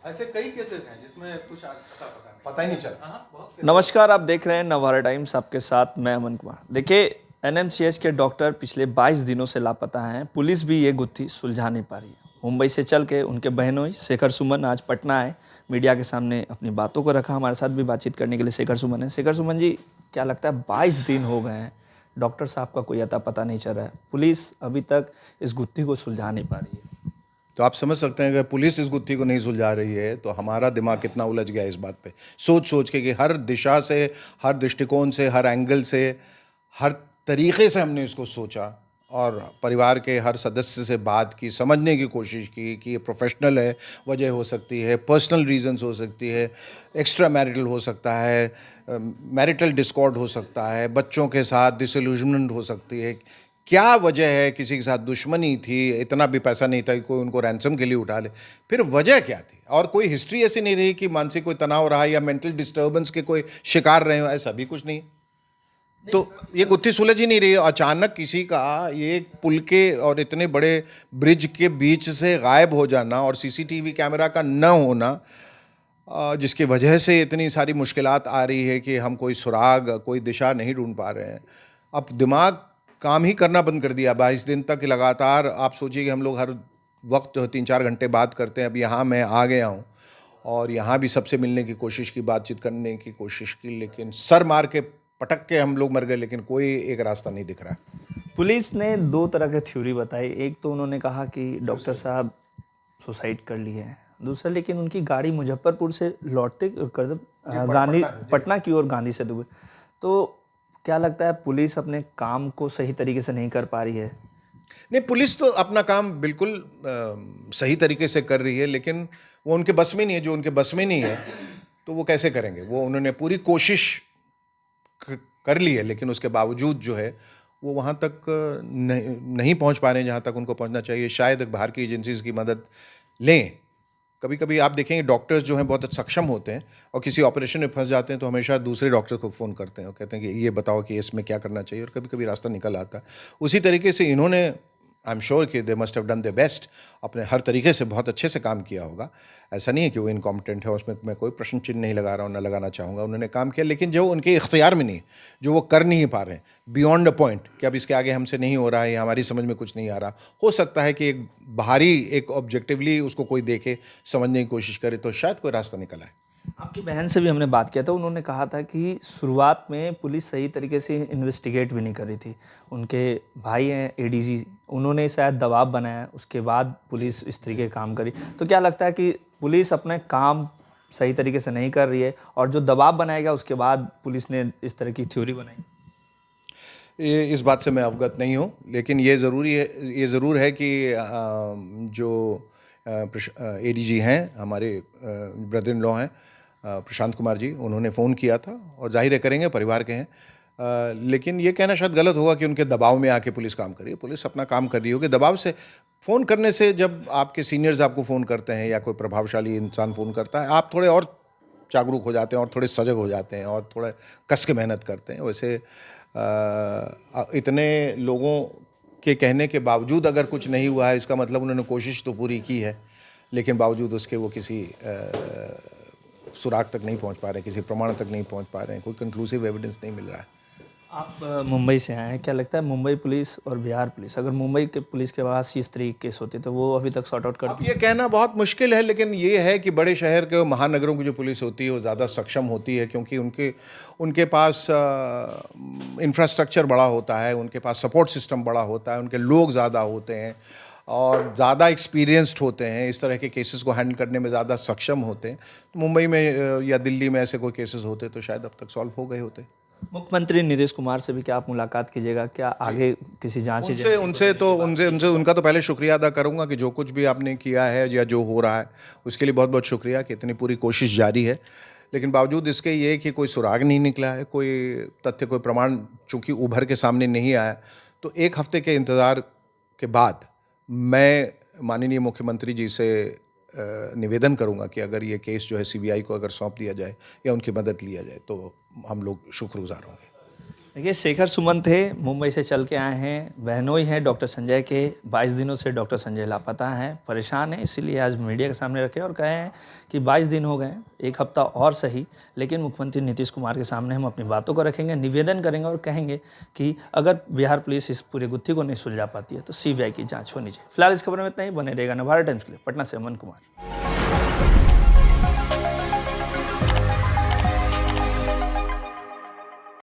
ऐसे कई केसेस हैं जिसमें कुछ पता ही नहीं चला। बहुत नमस्कार, आप देख रहे हैं नवभारत टाइम्स, आपके साथ मैं अमन कुमार। देखिए, एनएमसीएच के डॉक्टर पिछले 22 दिनों से लापता हैं। पुलिस भी ये गुत्थी सुलझा नहीं पा रही है। मुंबई से चल के उनके बहनोई शेखर सुमन आज पटना आए, मीडिया के सामने अपनी बातों को रखा। हमारे साथ भी बातचीत करने के लिए शेखर सुमन है। शेखर सुमन जी, क्या लगता है 22 दिन हो गए हैं, डॉक्टर साहब का कोई अता पता नहीं चल रहा है, पुलिस अभी तक इस गुत्थी को सुलझा नहीं पा रही है? तो आप समझ सकते हैं कि पुलिस इस गुत्थी को नहीं सुलझा रही है तो हमारा दिमाग कितना उलझ गया इस बात पे सोच सोच के कि हर दिशा से, हर दृष्टिकोण से, हर एंगल से, हर तरीके से हमने इसको सोचा और परिवार के हर सदस्य से बात की, समझने की कोशिश की कि ये प्रोफेशनल है, वजह हो सकती है, पर्सनल रीजंस हो सकती है, एक्स्ट्रा मैरिटल हो सकता है, मैरिटल डिस्कॉर्ड हो सकता है, बच्चों के साथ डिसइल्यूजनमेंट हो सकती है, क्या वजह है, किसी के साथ दुश्मनी थी, इतना भी पैसा नहीं था कि कोई उनको रैंसम के लिए उठा ले, फिर वजह क्या थी, और कोई हिस्ट्री ऐसी नहीं रही कि मानसिक कोई तनाव रहा या मेंटल डिस्टर्बेंस के कोई शिकार रहे हो, ऐसा भी कुछ नहीं। तो ये गुत्थी सुलझ ही नहीं रही है। अचानक किसी का ये पुल के और इतने बड़े ब्रिज के बीच से गायब हो जाना और सीसीटीवी कैमरा का न होना, जिसकी वजह से इतनी सारी मुश्किलात आ रही है कि हम कोई सुराग, कोई दिशा नहीं ढूंढ पा रहे हैं। अब दिमाग काम ही करना बंद कर दिया। 22 दिन तक लगातार आप सोचिए कि हम लोग हर वक्त 3-4 घंटे बात करते हैं। अब यहाँ मैं आ गया हूँ और यहाँ भी सबसे मिलने की कोशिश की, बातचीत करने की कोशिश की, लेकिन सर मार के पटक के हम लोग मर गए, लेकिन कोई एक रास्ता नहीं दिख रहा। पुलिस ने 2 तरह की थ्योरी बताई। एक तो उन्होंने कहा कि डॉक्टर साहब सुसाइड कर लिए हैं, दूसरा लेकिन उनकी गाड़ी मुजफ्फरपुर से लौटते गांधी पटना की ओर गांधी सेतु पे। तो क्या लगता है पुलिस अपने काम को सही तरीके से नहीं कर पा रही है? नहीं, पुलिस तो अपना काम बिल्कुल सही तरीके से कर रही है, लेकिन वो उनके बस में नहीं है। जो उनके बस में नहीं है तो वो कैसे करेंगे? वो उन्होंने पूरी कोशिश कर ली है, लेकिन उसके बावजूद जो है वो वहाँ तक नहीं पहुँच पा रहे हैं जहाँ तक उनको पहुँचना चाहिए। शायद बाहर की एजेंसीज की मदद लें। कभी कभी आप देखेंगे डॉक्टर्स जो हैं बहुत सक्षम होते हैं और किसी ऑपरेशन में फंस जाते हैं तो हमेशा दूसरे डॉक्टर को फ़ोन करते हैं और कहते हैं कि ये बताओ कि इसमें क्या करना चाहिए, और कभी कभी रास्ता निकल आता है। उसी तरीके से इन्होंने, आई एम श्योर कि they must have done their best, अपने हर तरीके से बहुत अच्छे से काम किया होगा। ऐसा नहीं है कि वो इनकॉम्पिटेंट है, उसमें मैं कोई प्रश्न चिन्ह नहीं लगा रहा हूँ, ना लगाना चाहूँगा। उन्होंने काम किया, लेकिन जो उनके इख्तियार में नहीं, जो वो कर नहीं पा रहे हैं बियॉन्ड अ पॉइंट कि अब इसके आगे हमसे नहीं हो रहा है या हमारी समझ में कुछ नहीं आ रहा, हो सकता है कि एक बाहरी, एक ऑब्जेक्टिवली उसको कोई देखे, समझने की कोशिश करे तो शायद कोई रास्ता निकल आए। आपकी बहन से भी हमने बात किया था, उन्होंने कहा था कि शुरुआत में पुलिस सही तरीके से इन्वेस्टिगेट भी नहीं कर रही थी। उनके भाई हैं एडीजी, उन्होंने शायद दबाव बनाया, उसके बाद पुलिस इस तरीके का काम करी। तो क्या लगता है कि पुलिस अपना काम सही तरीके से नहीं कर रही है, और जो दबाव बनाएगा उसके बाद पुलिस ने इस तरह की थ्योरी बनाई? इस बात से मैं अवगत नहीं हूँ, लेकिन ये ज़रूर है कि जो एडीजी हैं, हमारे ब्रदर इन लॉ हैं प्रशांत कुमार जी, उन्होंने फ़ोन किया था और जाहिर है करेंगे, परिवार के हैं। लेकिन ये कहना शायद गलत होगा कि उनके दबाव में आके पुलिस काम कर रही है। पुलिस अपना काम कर रही होगी। दबाव से फ़ोन करने से, जब आपके सीनियर्स आपको फ़ोन करते हैं या कोई प्रभावशाली इंसान फ़ोन करता है, आप थोड़े और जागरूक हो जाते हैं और थोड़े सजग हो जाते हैं और थोड़ा कस के मेहनत करते हैं। वैसे इतने लोगों के कहने के बावजूद अगर कुछ नहीं हुआ है, इसका मतलब उन्होंने कोशिश तो पूरी की है, लेकिन बावजूद उसके वो किसी सुराग तक नहीं पहुंच पा रहे हैं, किसी प्रमाण तक नहीं पहुंच पा रहे हैं, कोई कंक्लूसिव एविडेंस नहीं मिल रहा है। आप मुंबई से आए हैं, क्या लगता है मुंबई पुलिस और बिहार पुलिस, अगर मुंबई के पुलिस के पास इस तरीके के केस होते तो वो अभी तक सॉर्ट आउट करती? अब ये कहना बहुत मुश्किल है, लेकिन ये है कि बड़े शहर के महानगरों की जो पुलिस होती है वो ज़्यादा सक्षम होती है, क्योंकि उनके पास इंफ्रास्ट्रक्चर बड़ा होता है, उनके पास सपोर्ट सिस्टम बड़ा होता है, उनके लोग ज़्यादा होते हैं और ज़्यादा एक्सपीरियंस्ड होते हैं, इस तरह के केसेस को हैंडल करने में ज़्यादा सक्षम होते हैं। तो मुंबई में या दिल्ली में ऐसे कोई केसेस होते तो शायद अब तक सॉल्व हो गए होते। मुख्यमंत्री नीतीश कुमार से भी क्या आप मुलाकात कीजिएगा? क्या आगे किसी जांच उनका तो पहले शुक्रिया अदा करूंगा कि जो कुछ भी आपने किया है या जो हो रहा है उसके लिए बहुत बहुत शुक्रिया, कि इतनी पूरी कोशिश जारी है। लेकिन बावजूद इसके ये कि कोई सुराग नहीं निकला है, कोई तथ्य, कोई प्रमाण चूंकि उभर के सामने नहीं आया, तो 1 हफ्ते के इंतज़ार के बाद मैं माननीय मुख्यमंत्री जी से निवेदन करूंगा कि अगर ये केस जो है सीबीआई को अगर सौंप दिया जाए या उनकी मदद लिया जाए तो हम लोग शुक्रगुजार होंगे। देखिए शेखर सुमन थे, मुंबई से चल के आए हैं, बहनोई हैं डॉक्टर संजय के। 22 दिनों से डॉक्टर संजय लापता हैं, परेशान हैं, इसीलिए आज मीडिया के सामने रखे और कहे हैं कि 22 दिन हो गए, एक हफ्ता और सही, लेकिन मुख्यमंत्री नीतीश कुमार के सामने हम अपनी बातों को रखेंगे, निवेदन करेंगे और कहेंगे कि अगर बिहार पुलिस इस पूरे गुत्थी को नहीं सुलझा पाती है तो CBI की जाँच होनी चाहिए। फिलहाल इस खबर में इतना ही। बने रहेगा नवभारत टाइम्स के लिए। पटना से अमन कुमार।